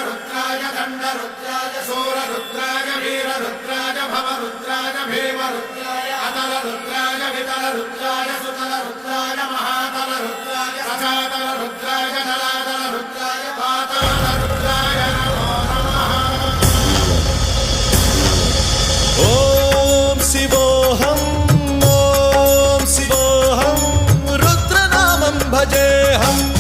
रुद्राय दण्डरुद्राय शूररुद्राय वीररुद्राय भवरुद्राय भीमरुद्राय अतलरुद्राय वितलरुद्राय सुतलरुद्राय महातलरुद्राय रसातलरुद्राय जलातलरुद्राय पातालरुद्राय नमो नमः। ॐ शिवोऽहं रुद्रनामं भजेऽहम्।